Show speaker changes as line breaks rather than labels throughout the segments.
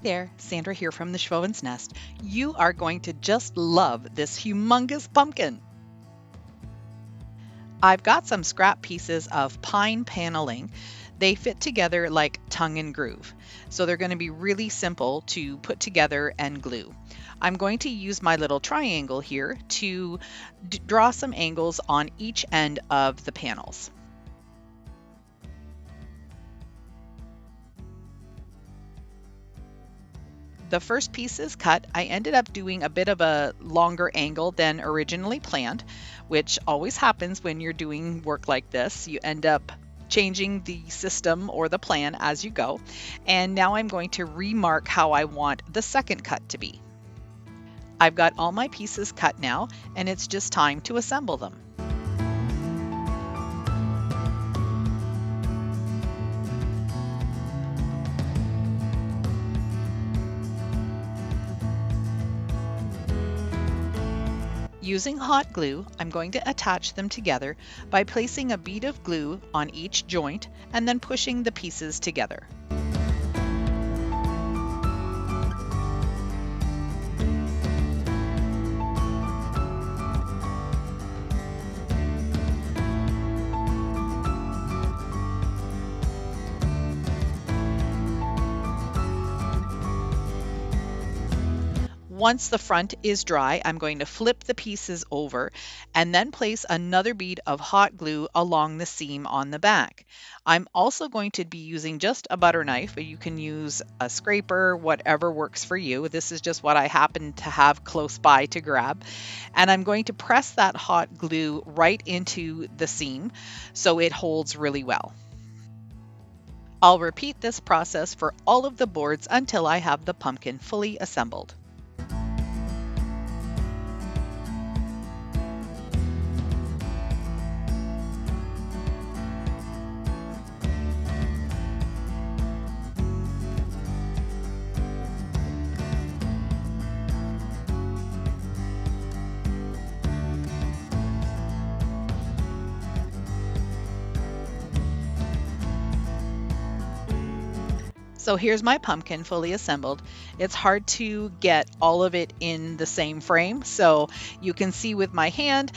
there, Sandra here from the Schwowin's Nest. You are going to just love this humongous pumpkin. I've got some scrap pieces of pine paneling. They fit together like tongue and groove, so they're going to be really simple to put together and glue. I'm going to use my little triangle here to draw some angles on each end of the panels. The first piece is cut. I ended up doing a bit of a longer angle than originally planned, which always happens when you're doing work like this. You end up changing the system or the plan as you go. And now I'm going to remark how I want the second cut to be. I've got all my pieces cut now, and it's just time to assemble them. Using hot glue, I'm going to attach them together by placing a bead of glue on each joint and then pushing the pieces together. Once the front is dry, I'm going to flip the pieces over and then place another bead of hot glue along the seam on the back. I'm also going to be using just a butter knife, but you can use a scraper, whatever works for you. This is just what I happen to have close by to grab. And I'm going to press that hot glue right into the seam so it holds really well. I'll repeat this process for all of the boards until I have the pumpkin fully assembled. So here's my pumpkin fully assembled. It's hard to get all of it in the same frame, so you can see with my hand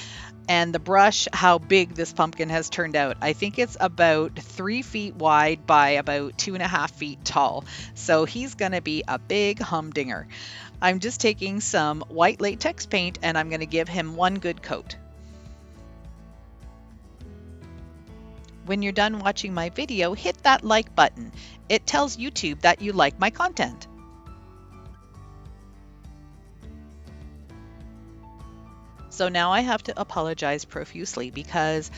and the brush how big this pumpkin has turned out. I think it's about 3 feet wide by about 2.5 feet tall. So he's gonna be a big humdinger. I'm just taking some white latex paint and I'm gonna give him one good coat. When you're done watching my video, hit that like button. It tells YouTube that you like my content. So now I have to apologize profusely because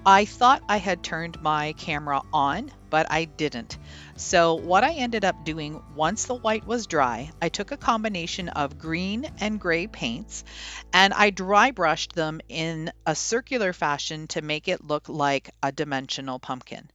I thought I had turned my camera on, but I didn't. So what I ended up doing once the white was dry, I took a combination of green and gray paints and I dry brushed them in a circular fashion to make it look like a dimensional pumpkin.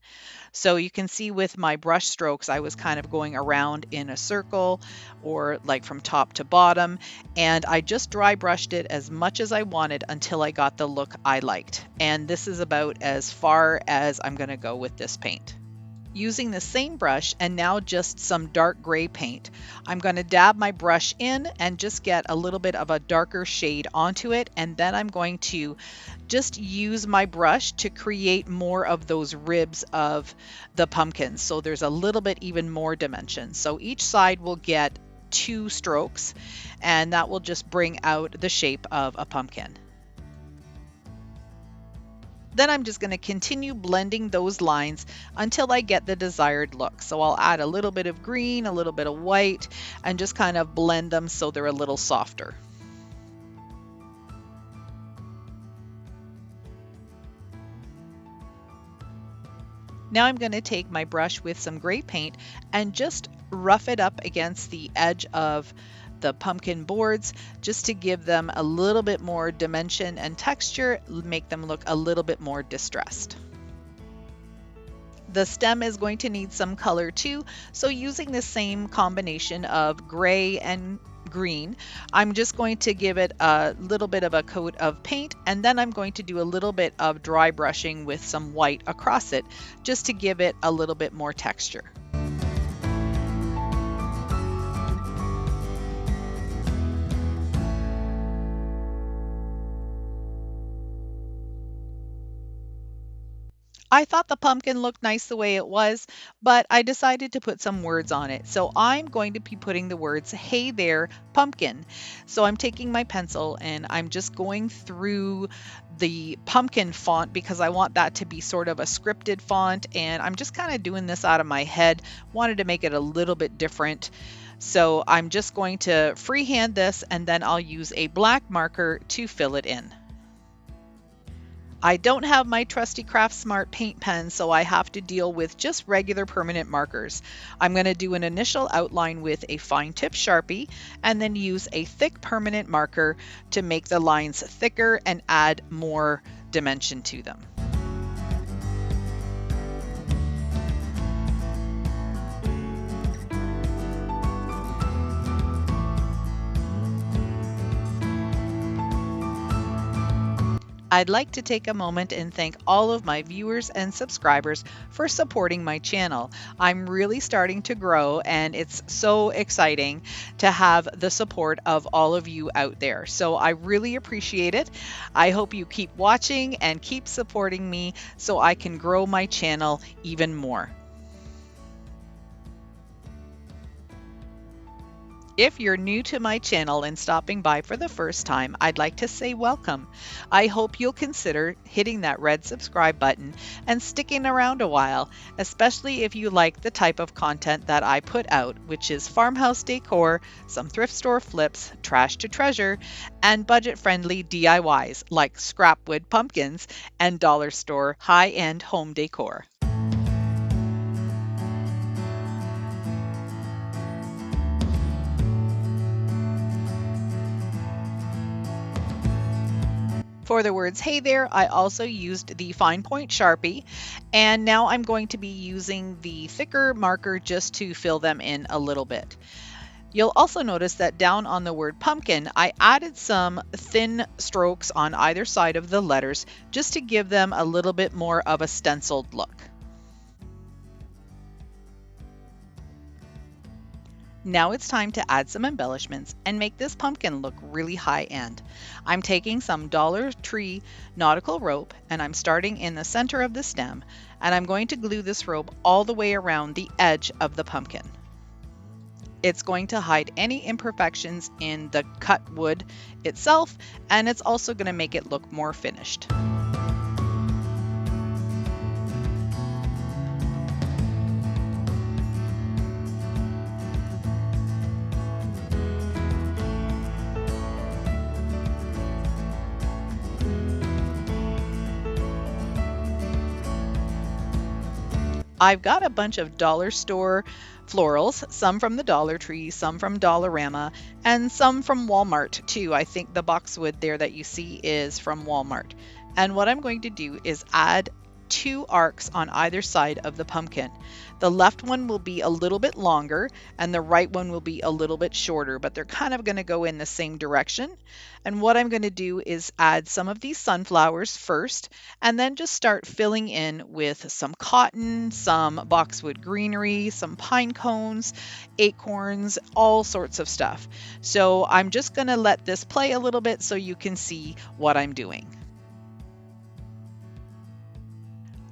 So you can see with my brush strokes, I was kind of going around in a circle or like from top to bottom, and I just dry brushed it as much as I wanted until I got the look I liked. And this is about as far as I'm going to go with this paint. Using the same brush and now just some dark gray paint, I'm going to dab my brush in and just get a little bit of a darker shade onto it, and then I'm going to just use my brush to create more of those ribs of the pumpkin, so there's a little bit even more dimension. So each side will get 2 strokes and that will just bring out the shape of a pumpkin. Then I'm just going to continue blending those lines until I get the desired look. So I'll add a little bit of green, a little bit of white, and just kind of blend them so they're a little softer. Now I'm going to take my brush with some gray paint and just rough it up against the edge of the pumpkin boards just to give them a little bit more dimension and texture, make them look a little bit more distressed. The stem is going to need some color too, so using the same combination of gray and green, I'm just going to give it a little bit of a coat of paint, and then I'm going to do a little bit of dry brushing with some white across it just to give it a little bit more texture. I thought the pumpkin looked nice the way it was, but I decided to put some words on it. So I'm going to be putting the words, "Hey there, pumpkin." So I'm taking my pencil and I'm just going through the pumpkin font because I want that to be sort of a scripted font. And I'm just kind of doing this out of my head, wanted to make it a little bit different. So I'm just going to freehand this and then I'll use a black marker to fill it in. I don't have my trusty Craft Smart paint pen, so I have to deal with just regular permanent markers. I'm going to do an initial outline with a fine tip Sharpie and then use a thick permanent marker to make the lines thicker and add more dimension to them. I'd like to take a moment and thank all of my viewers and subscribers for supporting my channel. I'm really starting to grow and it's so exciting to have the support of all of you out there. So I really appreciate it. I hope you keep watching and keep supporting me so I can grow my channel even more. If you're new to my channel and stopping by for the first time, I'd like to say welcome. I hope you'll consider hitting that red subscribe button and sticking around a while, especially if you like the type of content that I put out, which is farmhouse decor, some thrift store flips, trash to treasure, and budget-friendly DIYs like scrapwood pumpkins and dollar store high-end home decor. For the words "Hey there," I also used the fine point Sharpie, and now I'm going to be using the thicker marker just to fill them in a little bit. You'll also notice that down on the word pumpkin, I added some thin strokes on either side of the letters just to give them a little bit more of a stenciled look. Now it's time to add some embellishments and make this pumpkin look really high-end. I'm taking some Dollar Tree nautical rope and I'm starting in the center of the stem, and I'm going to glue this rope all the way around the edge of the pumpkin. It's going to hide any imperfections in the cut wood itself, and it's also going to make it look more finished. I've got a bunch of dollar store florals, some from the Dollar Tree, some from Dollarama, and some from Walmart too. I think the boxwood there that you see is from Walmart. And what I'm going to do is add 2 arcs on either side of the pumpkin. The left one will be a little bit longer and the right one will be a little bit shorter, but they're kind of going to go in the same direction. And what I'm going to do is add some of these sunflowers first and then just start filling in with some cotton, some boxwood greenery, some pine cones, acorns, all sorts of stuff. So I'm just going to let this play a little bit so you can see what I'm doing.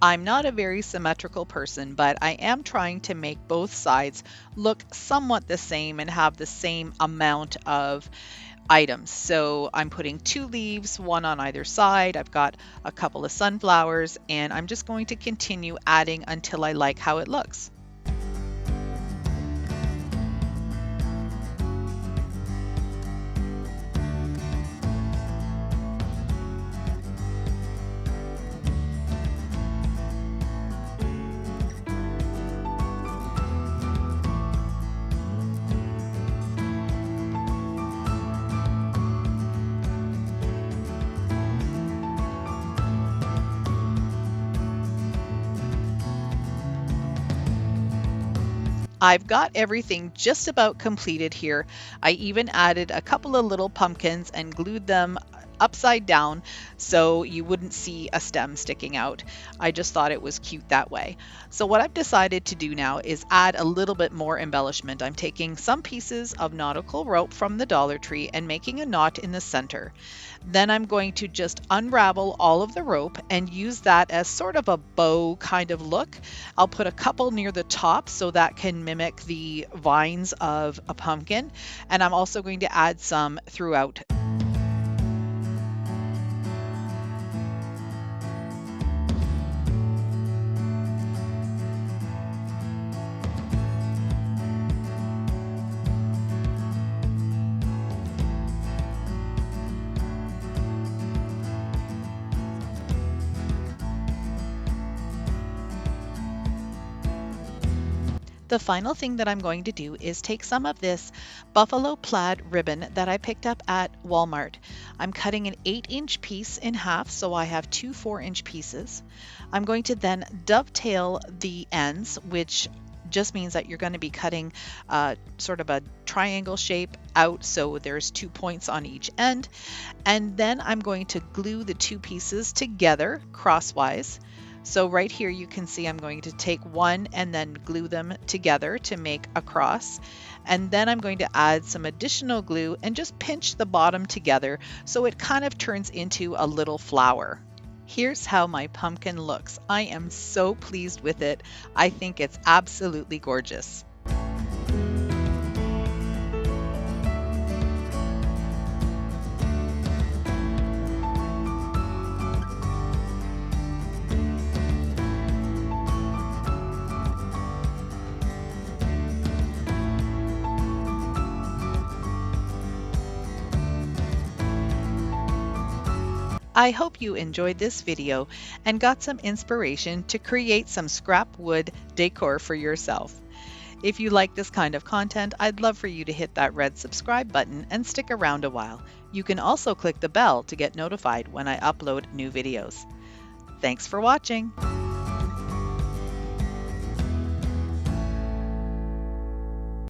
I'm not a very symmetrical person, but I am trying to make both sides look somewhat the same and have the same amount of items. So I'm putting 2 leaves, one on either side. I've got a couple of sunflowers, and I'm just going to continue adding until I like how it looks. I've got everything just about completed here. I even added a couple of little pumpkins and glued them upside down so you wouldn't see a stem sticking out. I just thought it was cute that way. So what I've decided to do now is add a little bit more embellishment. I'm taking some pieces of nautical rope from the Dollar Tree and making a knot in the center. Then I'm going to just unravel all of the rope and use that as sort of a bow kind of look. I'll put a couple near the top so that can mimic the vines of a pumpkin. And I'm also going to add some throughout. The final thing that I'm going to do is take some of this buffalo plaid ribbon that I picked up at Walmart. I'm cutting an 8-inch piece in half, so I have two 4-inch pieces. I'm going to then dovetail the ends, which just means that you're going to be cutting sort of a triangle shape out, so there's 2 points on each end. And then I'm going to glue the two pieces together crosswise. So right here you can see I'm going to take one and then glue them together to make a cross. And then I'm going to add some additional glue and just pinch the bottom together so it kind of turns into a little flower. Here's how my pumpkin looks. I am so pleased with it. I think it's absolutely gorgeous. I hope you enjoyed this video and got some inspiration to create some scrap wood decor for yourself. If you like this kind of content, I'd love for you to hit that red subscribe button and stick around a while. You can also click the bell to get notified when I upload new videos. Thanks for watching.